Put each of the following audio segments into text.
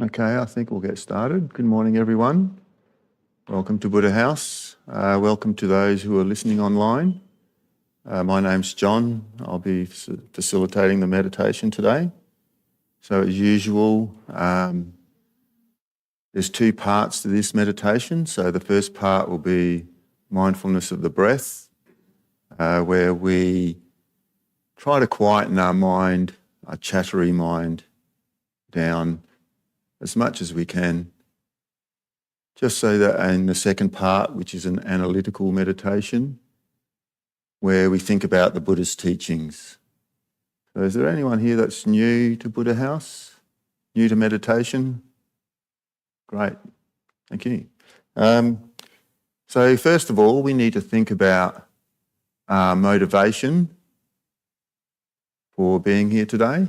Okay, I think we'll get started. Good morning, everyone. Welcome to Buddha House. Welcome to those who are listening online. My name's John. I'll be facilitating the meditation today. So as usual, there's two parts to this meditation. So the first part will be mindfulness of the breath, where we try to quieten our mind, our chattery mind, down as much as we can, just so that in the second part, which is an analytical meditation, where we think about the Buddha's teachings. So is there anyone here that's new to Buddha House? New to meditation? Great, thank you. So first of all, we need to think about our motivation for being here today.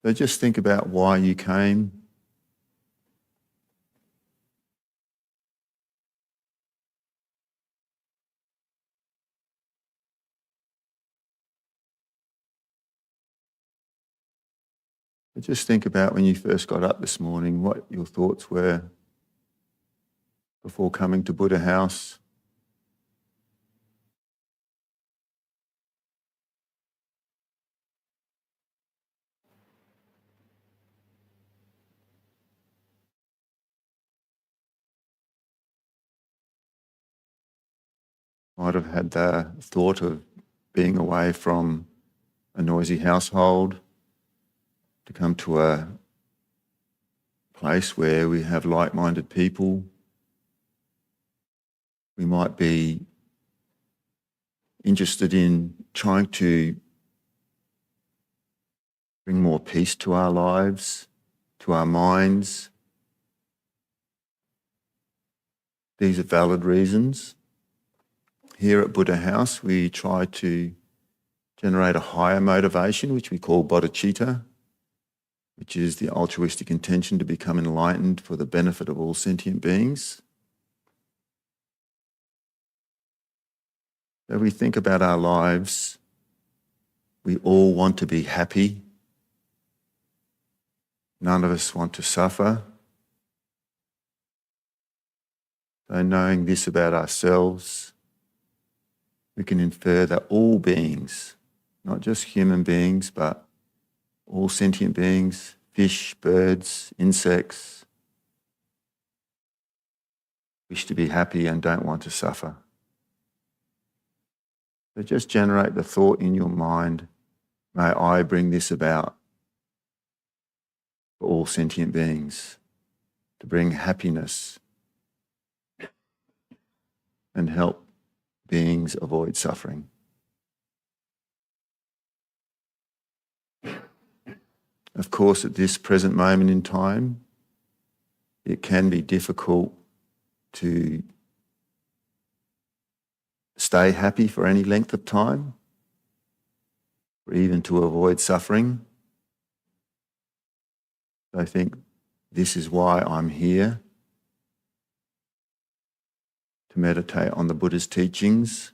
So just think about why you came. But just think about when you first got up this morning, what your thoughts were before coming to Buddha House. Might have had the thought of being away from a noisy household to come to a place where we have like-minded people. We might be interested in trying to bring more peace to our lives, to our minds. These are valid reasons. Here at Buddha House, we try to generate a higher motivation, which we call bodhicitta, which is the altruistic intention to become enlightened for the benefit of all sentient beings. So we think about our lives. We all want to be happy. None of us want to suffer. So knowing this about ourselves, we can infer that all beings, not just human beings, but all sentient beings, fish, birds, insects, wish to be happy and don't want to suffer. So just generate the thought in your mind, may I bring this about for all sentient beings, to bring happiness and help beings avoid suffering. Of course, at this present moment in time, it can be difficult to stay happy for any length of time, or even to avoid suffering. I think this is why I'm here, to meditate on the Buddha's teachings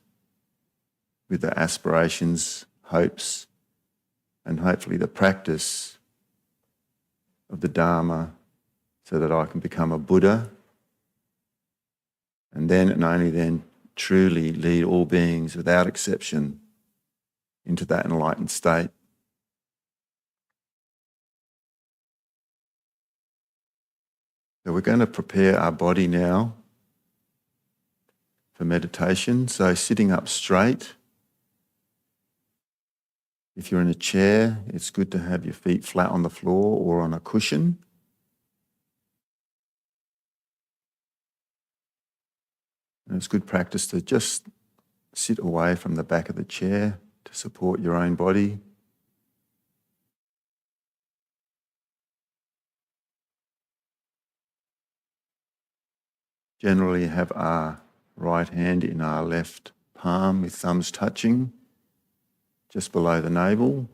with the aspirations, hopes, and hopefully the practice of the Dharma so that I can become a Buddha and then and only then truly lead all beings without exception into that enlightened state. So we're going to prepare our body now for meditation. So sitting up straight. If you're in a chair, it's good to have your feet flat on the floor or on a cushion. And it's good practice to just sit away from the back of the chair to support your own body. Generally have our right hand in our left palm with thumbs touching just below the navel.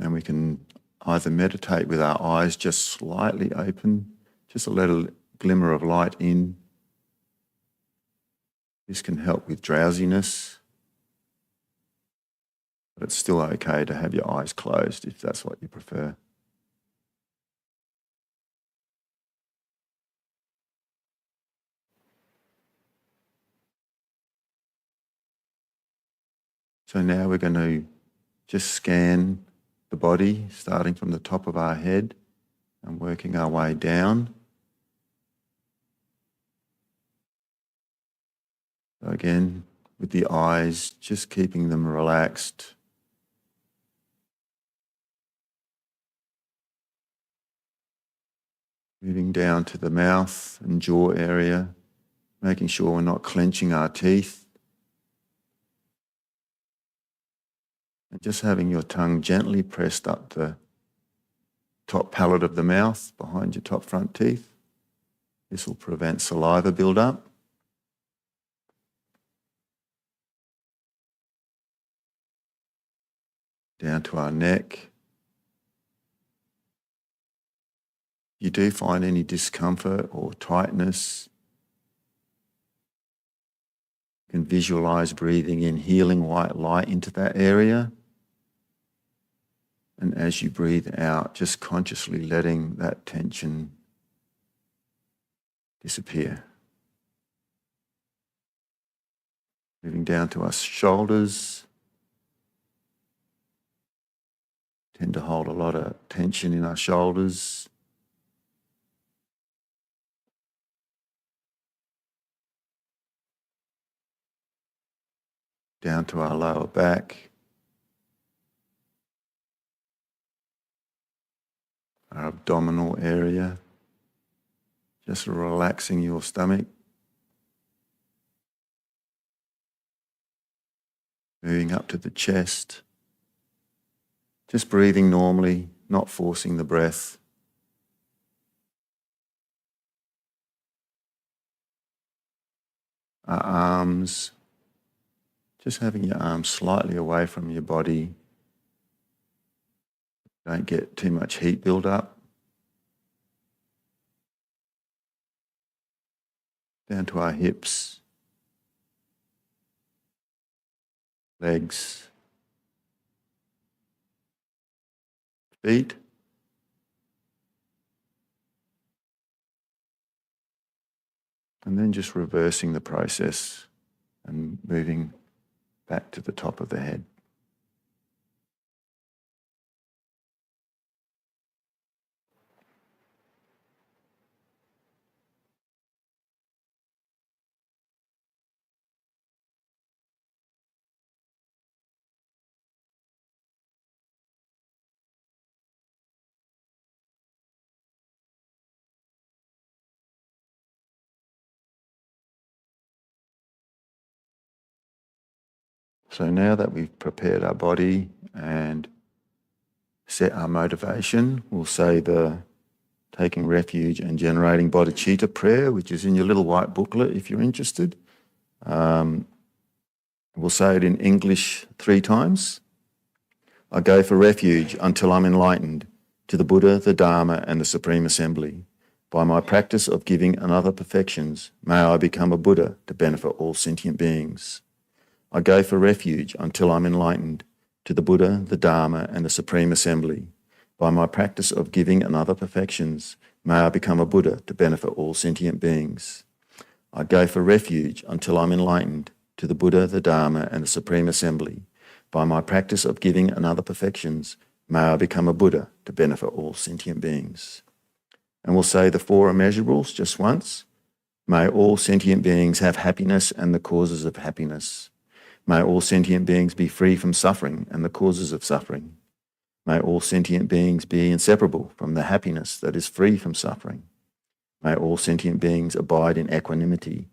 And we can either meditate with our eyes just slightly open, just to let a glimmer of light in. This can help with drowsiness. but it's still okay to have your eyes closed if that's what you prefer. So now we're going to just scan the body, starting from the top of our head and working our way down. So again, with the eyes, just keeping them relaxed. Moving down to the mouth and jaw area, making sure we're not clenching our teeth. And just having your tongue gently pressed up the top palate of the mouth behind your top front teeth. This will prevent saliva build-up. Down to our neck. If you do find any discomfort or tightness, you can visualize breathing in healing white light into that area. And as you breathe out, just consciously letting that tension disappear. Moving down to our shoulders. Tend to hold a lot of tension in our shoulders. Down to our lower back. Our abdominal area. Just relaxing your stomach. Moving up to the chest. Just breathing normally, not forcing the breath. Our arms, just having your arms slightly away from your body. Don't get too much heat build up. Down to our hips, legs, feet. And then just reversing the process and moving back to the top of the head. So now that we've prepared our body and set our motivation, we'll say the Taking Refuge and Generating Bodhicitta prayer, which is in your little white booklet if you're interested. We'll say it in English 3 times. I go for refuge until I'm enlightened to the Buddha, the Dharma, and the Supreme Assembly. By my practice of giving and other perfections, may I become a Buddha to benefit all sentient beings. I go for refuge until I'm enlightened to the Buddha, the Dharma, and the Supreme Assembly. By my practice of giving and other perfections, may I become a Buddha to benefit all sentient beings. I go for refuge until I'm enlightened to the Buddha, the Dharma, and the Supreme Assembly. By my practice of giving and other perfections, may I become a Buddha to benefit all sentient beings. And we'll say the 4 immeasurables just once. May all sentient beings have happiness and the causes of happiness. May all sentient beings be free from suffering and the causes of suffering. May all sentient beings be inseparable from the happiness that is free from suffering. May all sentient beings abide in equanimity,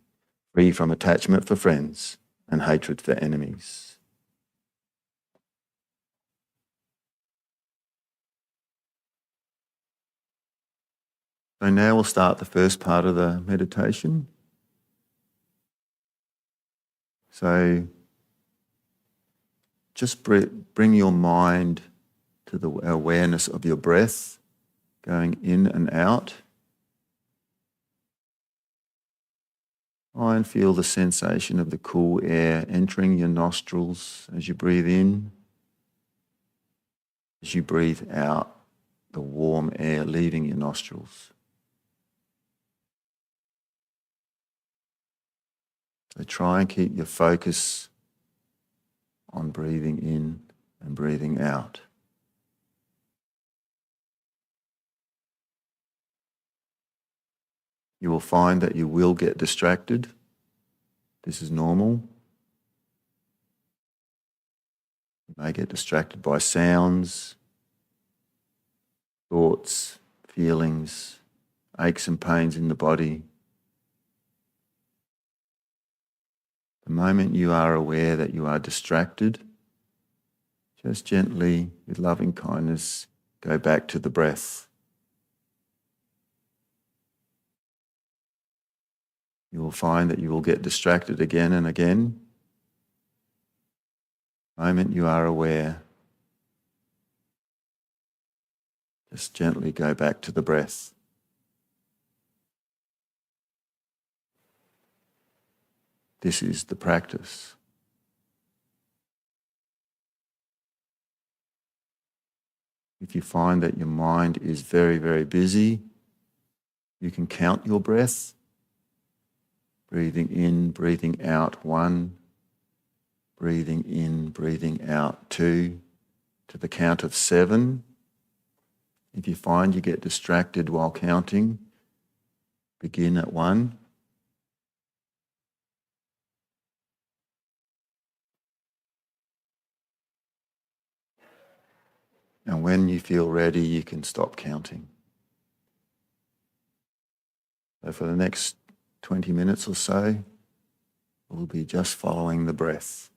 free from attachment for friends and hatred for enemies. So now we'll start the first part of the meditation. So just bring your mind to the awareness of your breath going in and out. Try and feel the sensation of the cool air entering your nostrils as you breathe in as you breathe out the warm air leaving your nostrils. So try and keep your focus on breathing in and breathing out. You will find that you will get distracted. This is normal. You may get distracted by sounds, thoughts, feelings, aches and pains in the body. The moment you are aware that you are distracted, just gently, with loving kindness, go back to the breath. You will find that you will get distracted again and again. The moment you are aware, just gently go back to the breath. This is the practice. If you find that your mind is very, very busy, you can count your breath. Breathing in, breathing out, 1. Breathing in, breathing out, 2. To the count of 7. If you find you get distracted while counting, begin at 1. And when you feel ready, you can stop counting. So for the next 20 minutes or so, we'll be just following the breath.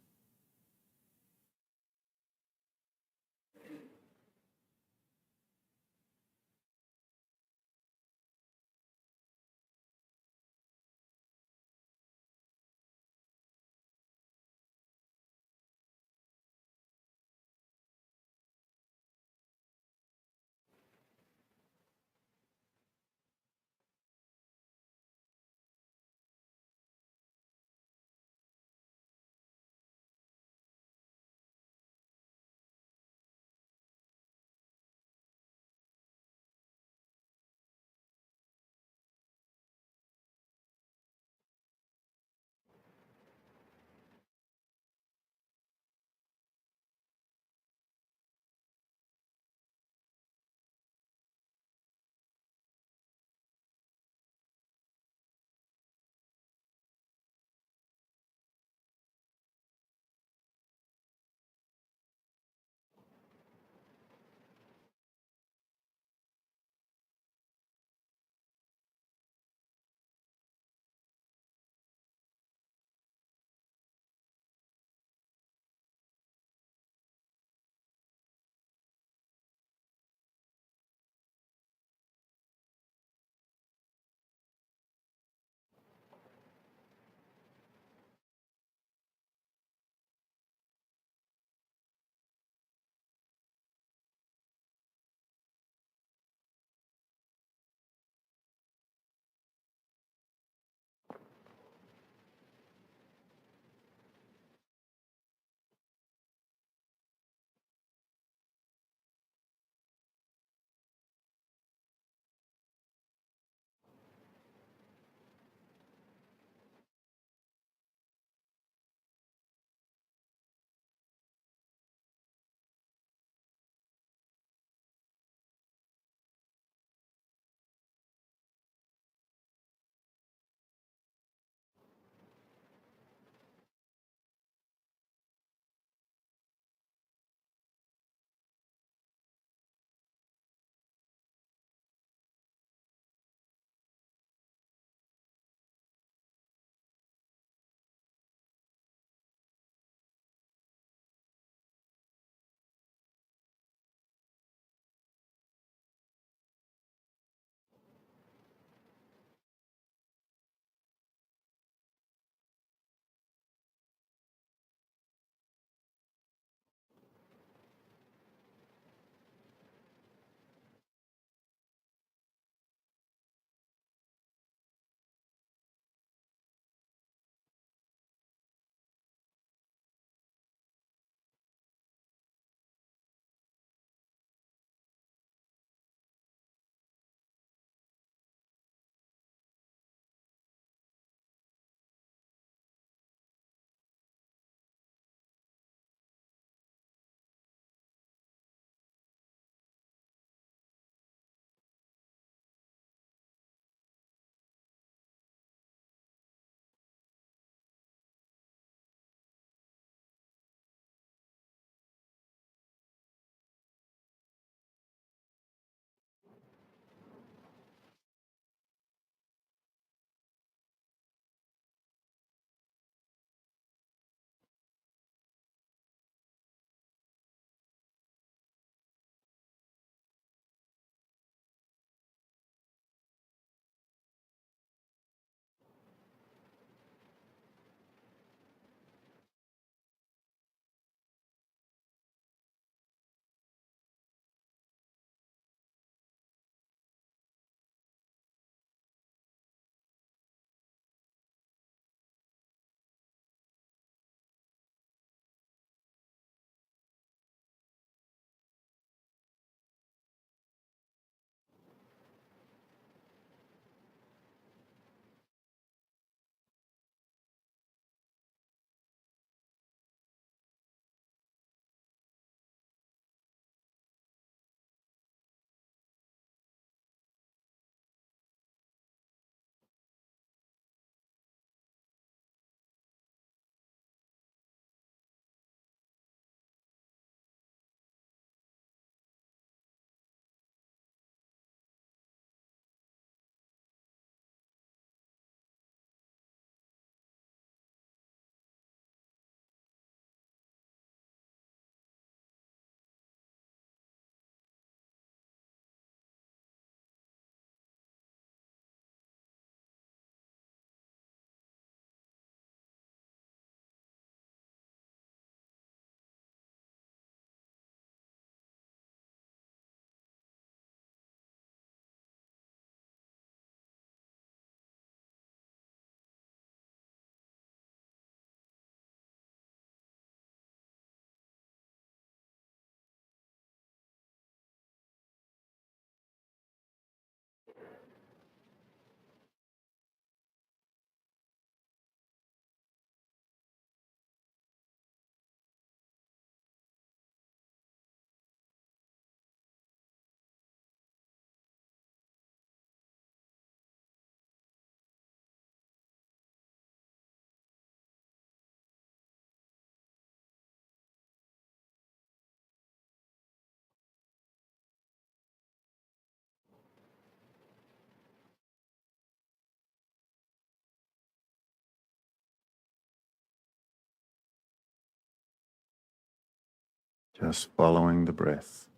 Just following the breath.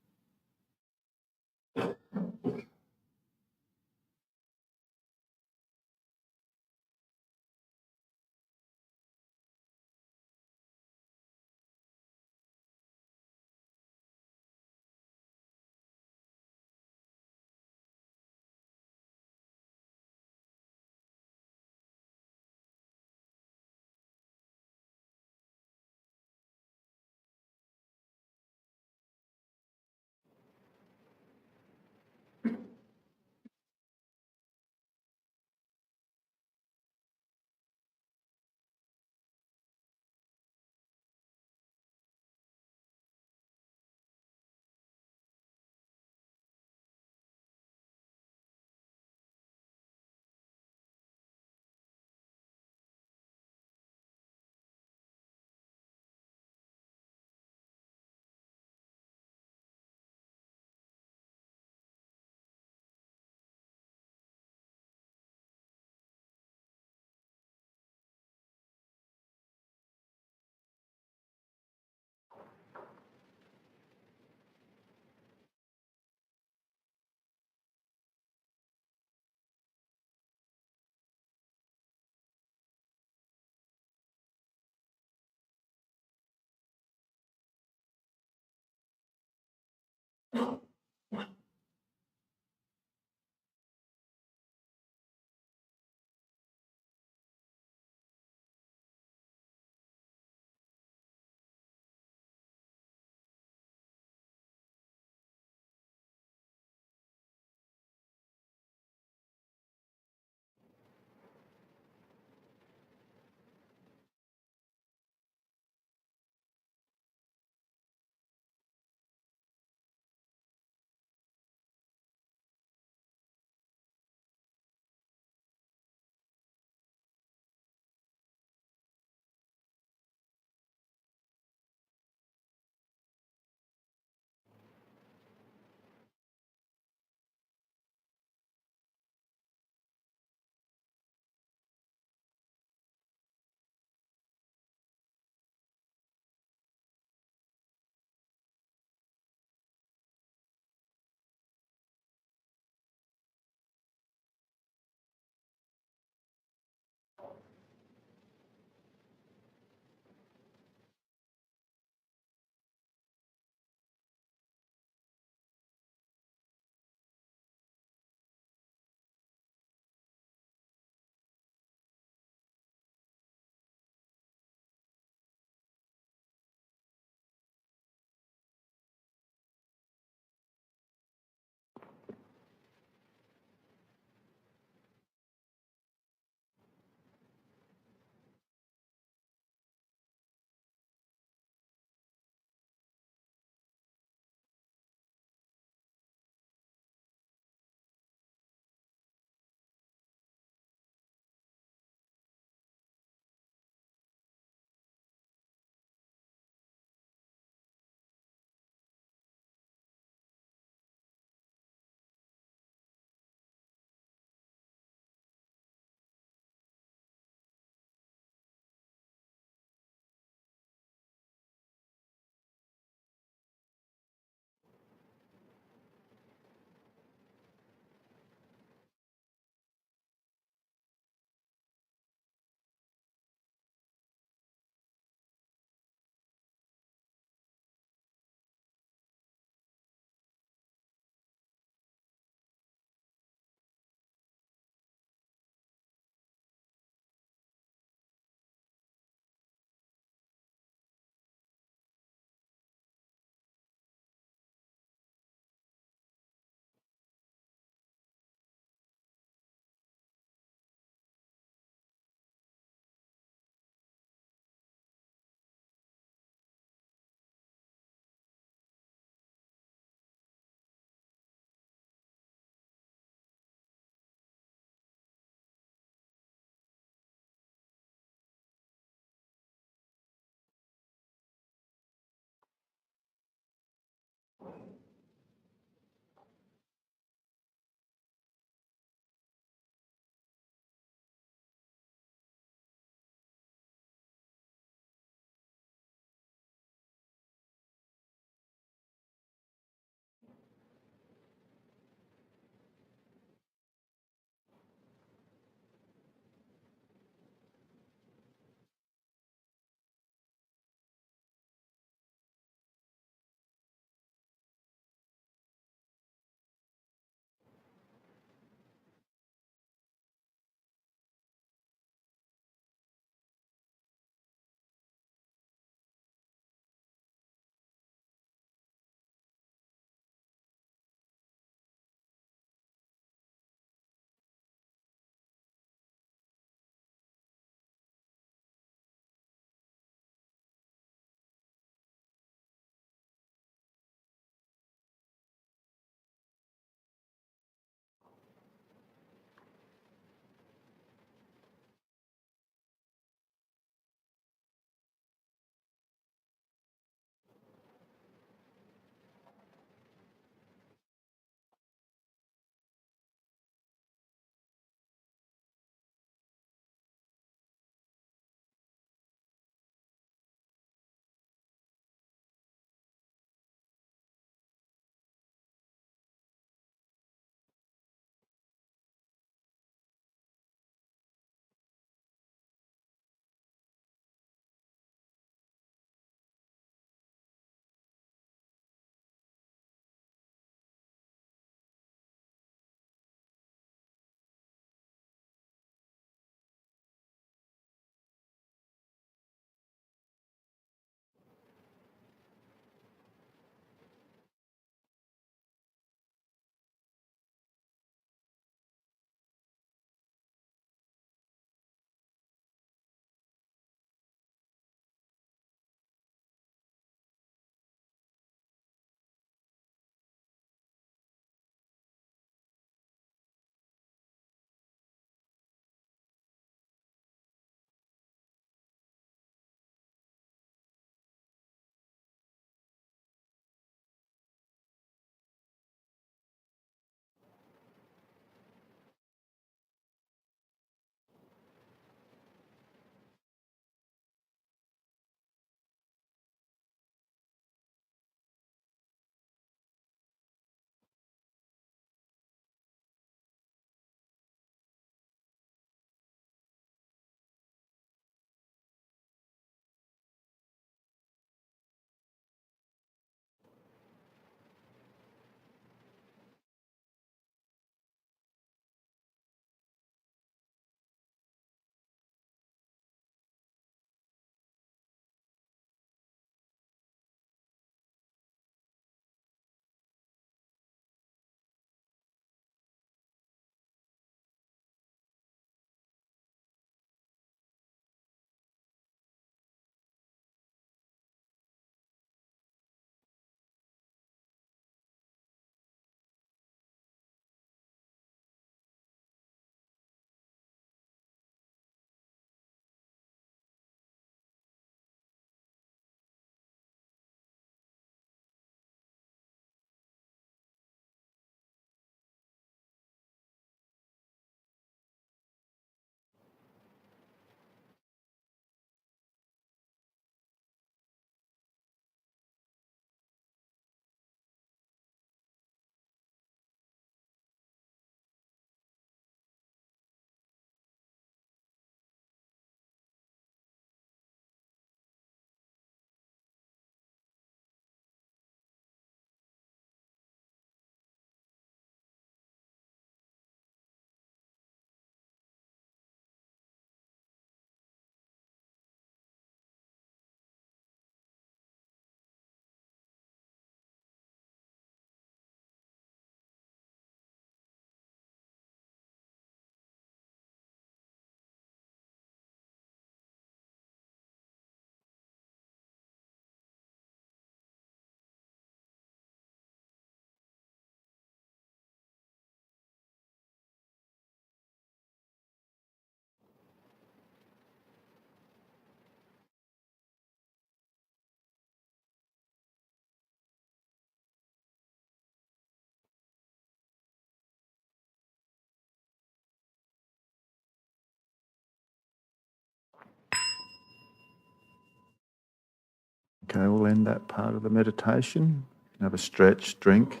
Okay, we'll end that part of the meditation. Have a stretch, drink.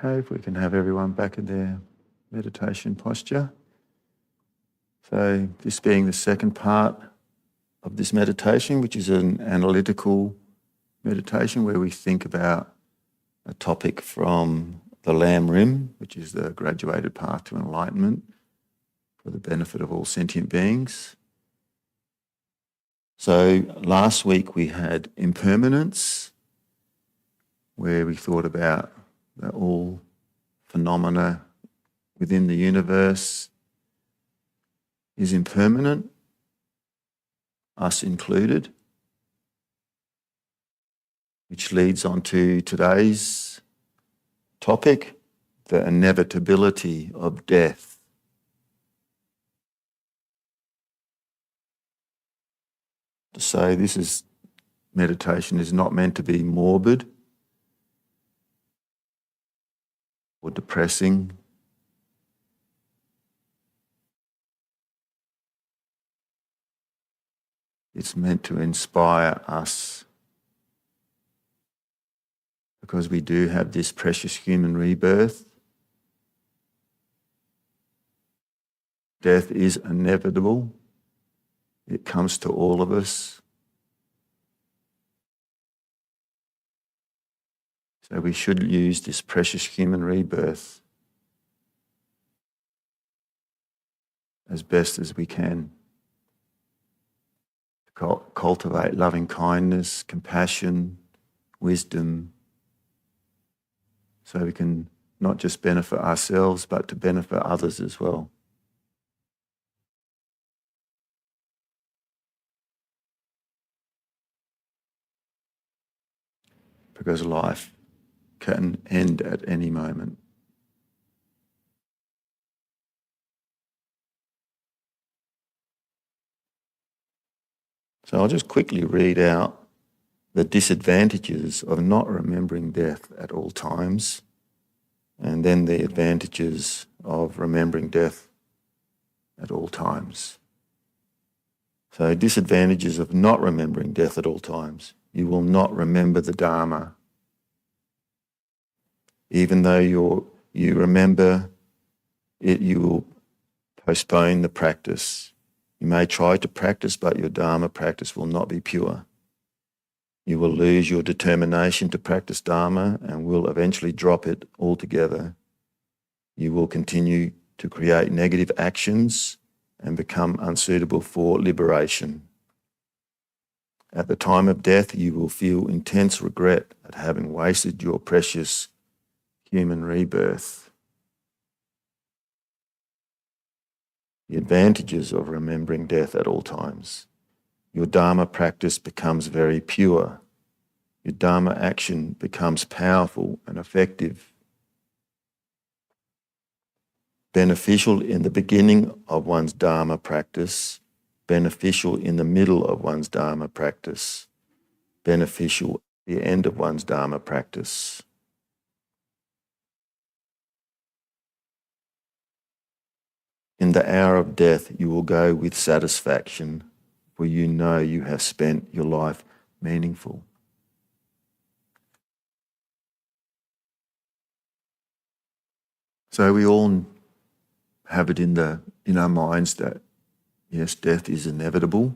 Okay, if we can have everyone back in their meditation posture. So this being the second part of this meditation, which is an analytical meditation where we think about a topic from the Lam Rim, which is the graduated path to enlightenment for the benefit of all sentient beings. So last week we had impermanence, where we thought about that all phenomena within the universe is impermanent, us included, which leads on to today's topic, the inevitability of death. To say meditation is not meant to be morbid or depressing. It's meant to inspire us, because we do have this precious human rebirth. Death is inevitable. It comes to all of us. So we should use this precious human rebirth as best as we can. Cultivate loving kindness, compassion, wisdom, so we can not just benefit ourselves, but to benefit others as well. Because life can end at any moment. So I'll just quickly read out the disadvantages of not remembering death at all times, and then the advantages of remembering death at all times. So disadvantages of not remembering death at all times. You will not remember the Dharma. Even though you remember it, you will postpone the practice. You may try to practice, but your Dharma practice will not be pure. You will lose your determination to practice Dharma and will eventually drop it altogether. You will continue to create negative actions and become unsuitable for liberation. At the time of death, you will feel intense regret at having wasted your precious human rebirth. The advantages of remembering death at all times. Your Dharma practice becomes very pure. Your Dharma action becomes powerful and effective. Beneficial in the beginning of one's Dharma practice, beneficial in the middle of one's Dharma practice, beneficial at the end of one's Dharma practice. In the hour of death, you will go with satisfaction, for you know you have spent your life meaningful. So we all have it in our minds that, yes, death is inevitable.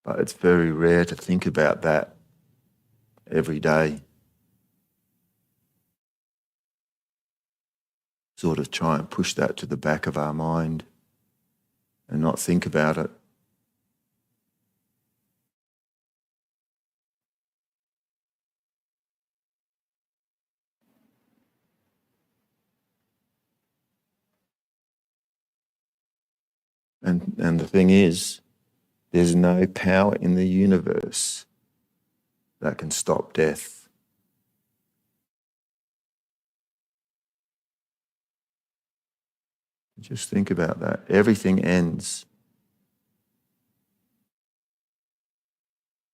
But it's very rare to think about that every day. Sort of try and push that to the back of our mind and not think about it. And the thing is, there's no power in the universe that can stop death. Just think about that. Everything ends.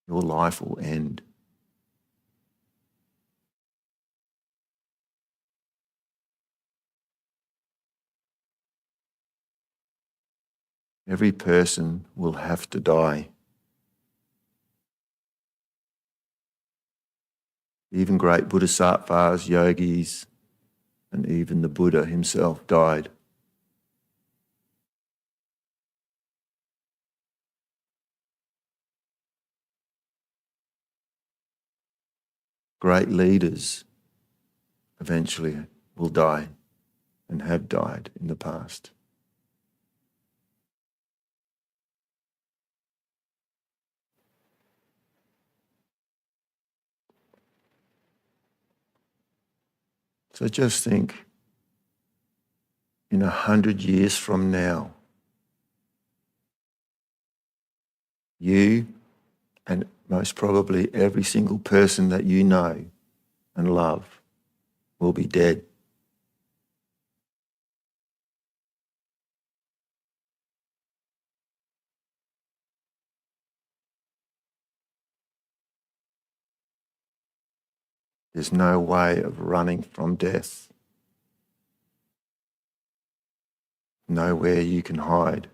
Your life will end. Every person will have to die. Even great bodhisattvas, yogis, and even the Buddha himself died. Great leaders eventually will die and have died in the past. So just think, in 100 years from now, you and most probably every single person that you know and love will be dead. There's no way of running from death. Nowhere you can hide.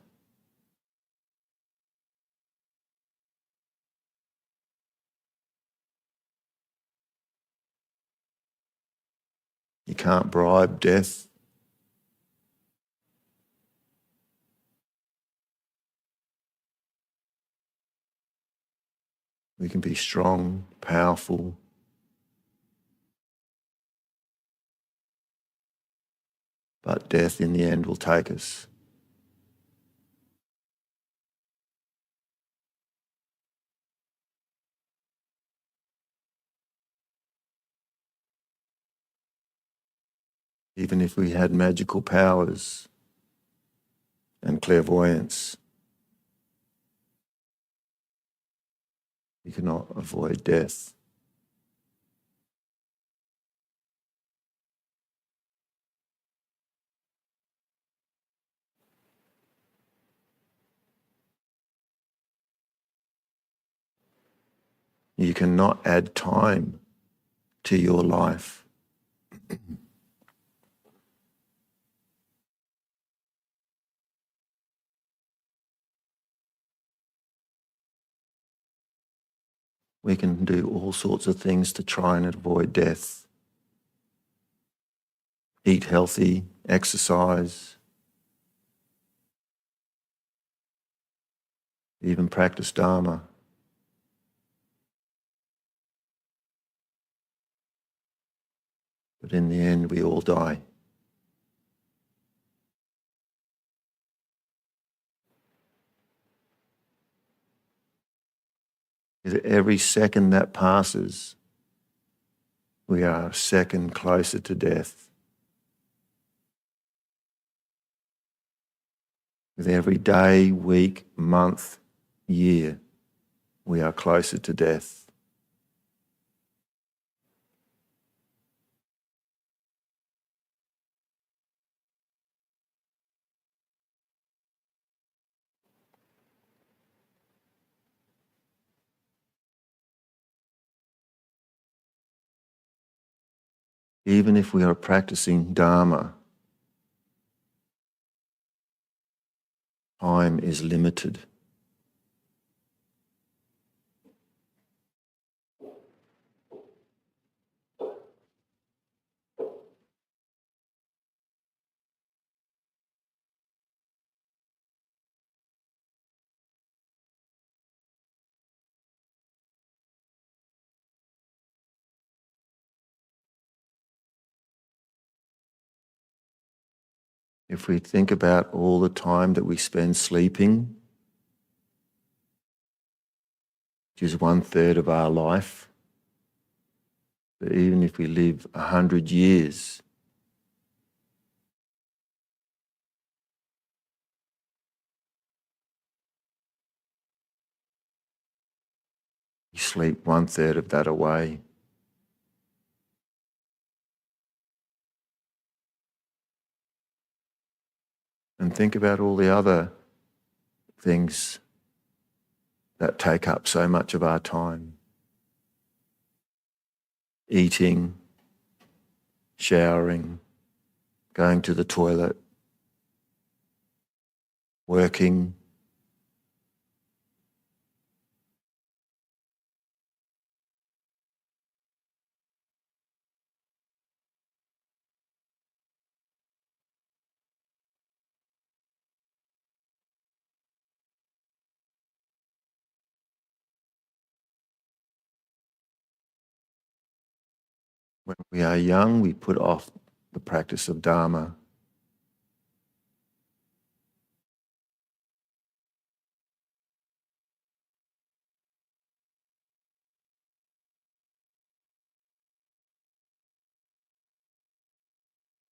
You can't bribe death. We can be strong, powerful, but death in the end will take us. Even if we had magical powers and clairvoyance, you cannot avoid death. You cannot add time to your life. We can do all sorts of things to try and avoid death. Eat healthy, exercise, even practice Dharma. But in the end, we all die. Every second that passes, we are a second closer to death. With every day, week, month, year, we are closer to death. even if we are practicing Dharma, time is limited. If we think about all the time that we spend sleeping, which is 1/3 of our life, but even if we live 100 years, you sleep 1/3 of that away. And think about all the other things that take up so much of our time. Eating, showering, going to the toilet, working. When we are young, we put off the practice of Dharma.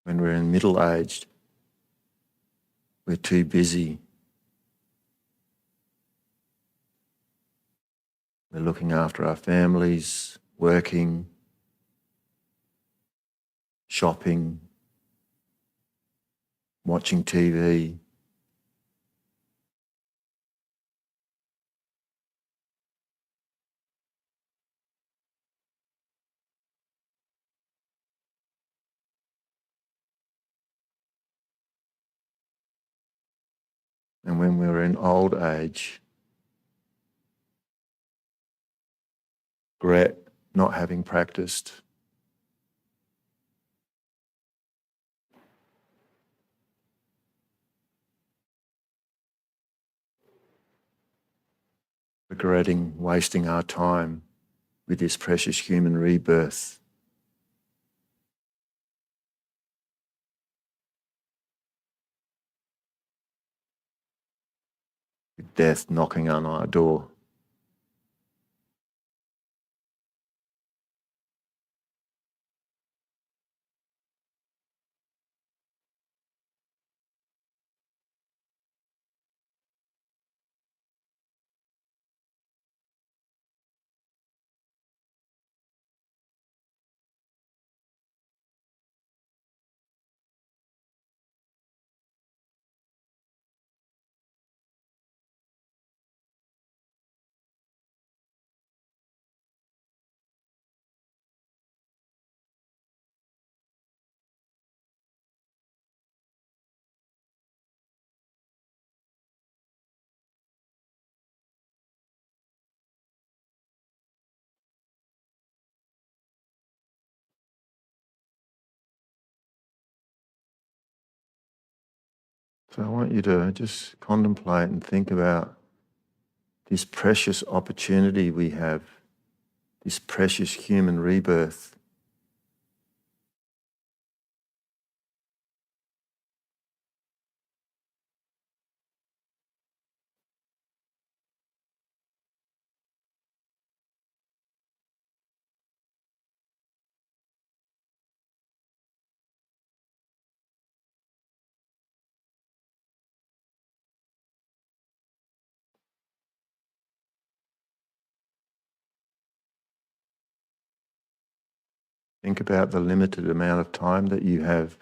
When we're in middle-aged, we're too busy. We're looking after our families, working, shopping, watching TV. And when we're in old age, regret not having practiced. Regretting wasting our time with this precious human rebirth. With death knocking on our door. So I want you to just contemplate and think about this precious opportunity we have, this precious human rebirth. Think about the limited amount of time that you have.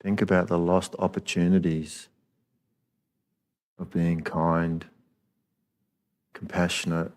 Think about the lost opportunities of being kind, compassionate,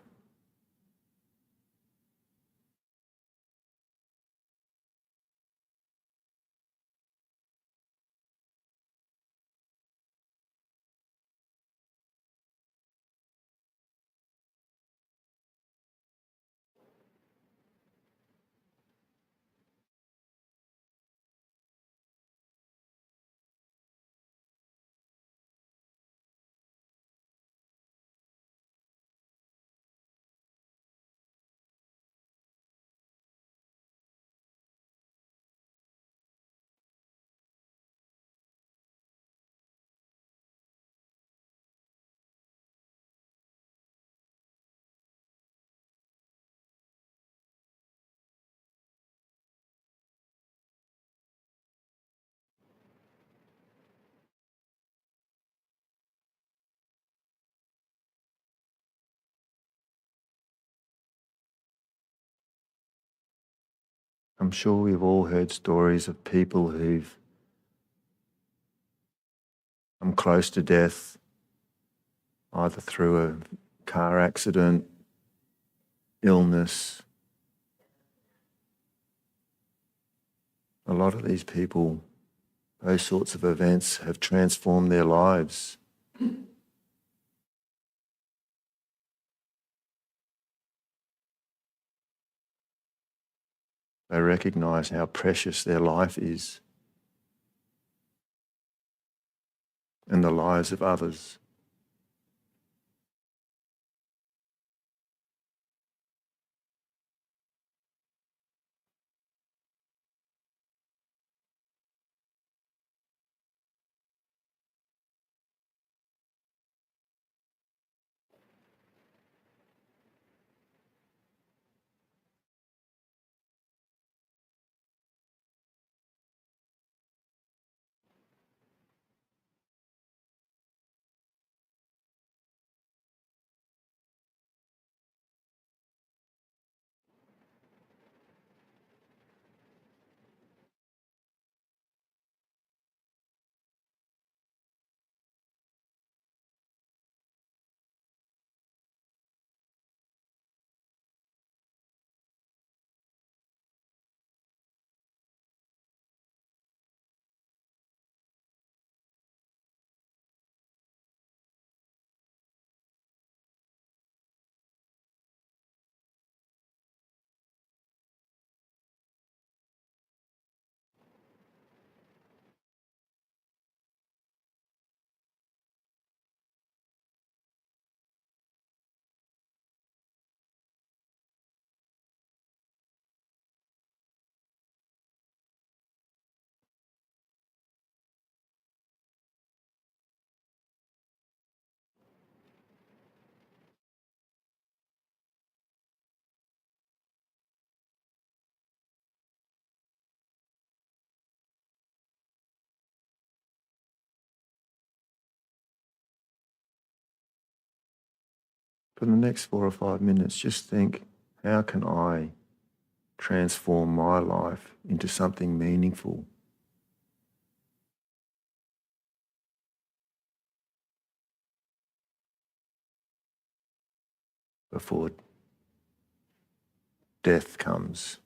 I'm sure we've all heard stories of people who've come close to death, either through a car accident, illness. A lot of these people, those sorts of events have transformed their lives. They recognise how precious their life is and the lives of others. For the next 4 or 5 minutes, just think, how can I transform my life into something meaningful before death comes?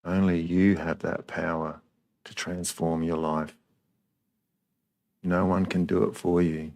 Only you have that power to transform your life. No one can do it for you.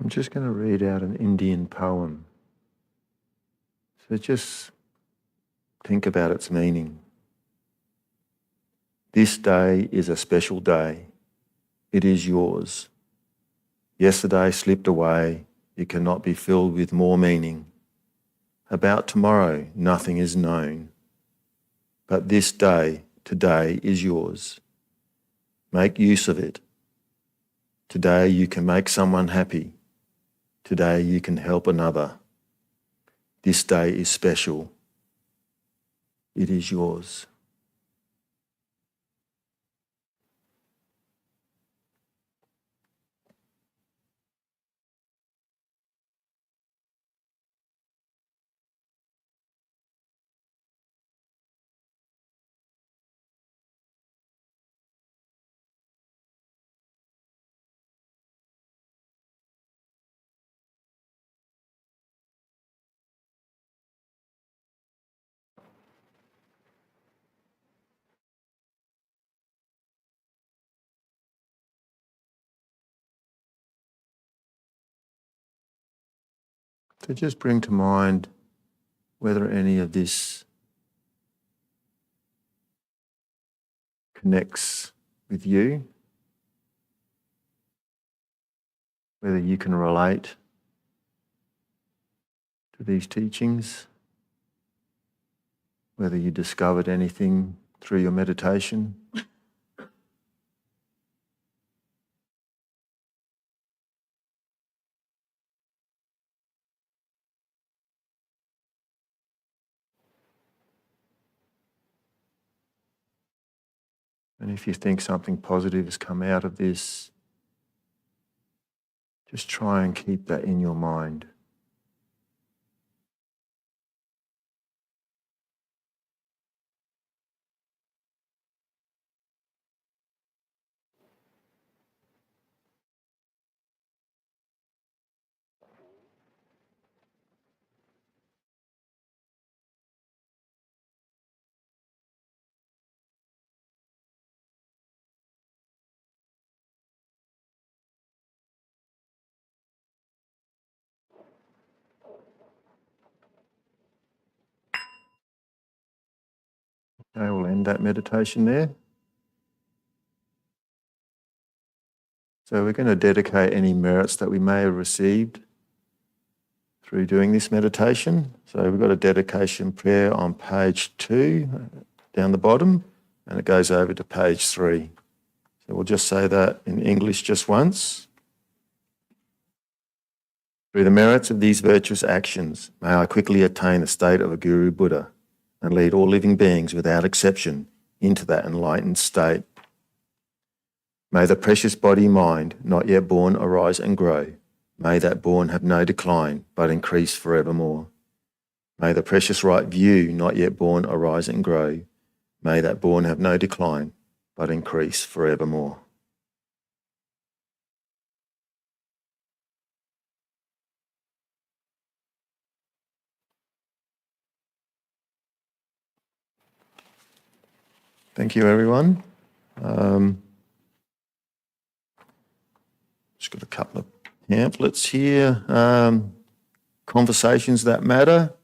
I'm just going to read out an Indian poem. So just think about its meaning. This day is a special day. It is yours. Yesterday slipped away. It cannot be filled with more meaning. About tomorrow, nothing is known. But this day, today, is yours. Make use of it. Today you can make someone happy. Today you can help another. This day is special. It is yours. So just bring to mind whether any of this connects with you, whether you can relate to these teachings, whether you discovered anything through your meditation. And if you think something positive has come out of this, just try and keep that in your mind. Okay, we'll end that meditation there. So we're going to dedicate any merits that we may have received through doing this meditation. So we've got a dedication prayer on page 2 down the bottom, and it goes over to page 3. So we'll just say that in English just once. Through the merits of these virtuous actions, may I quickly attain the state of a Guru Buddha and lead all living beings without exception into that enlightened state. May the precious body-mind not yet born arise and grow. May that born have no decline, but increase forevermore. May the precious right view not yet born arise and grow. May that born have no decline, but increase forevermore. Thank you, everyone. Just got a couple of pamphlets here. Conversations that matter.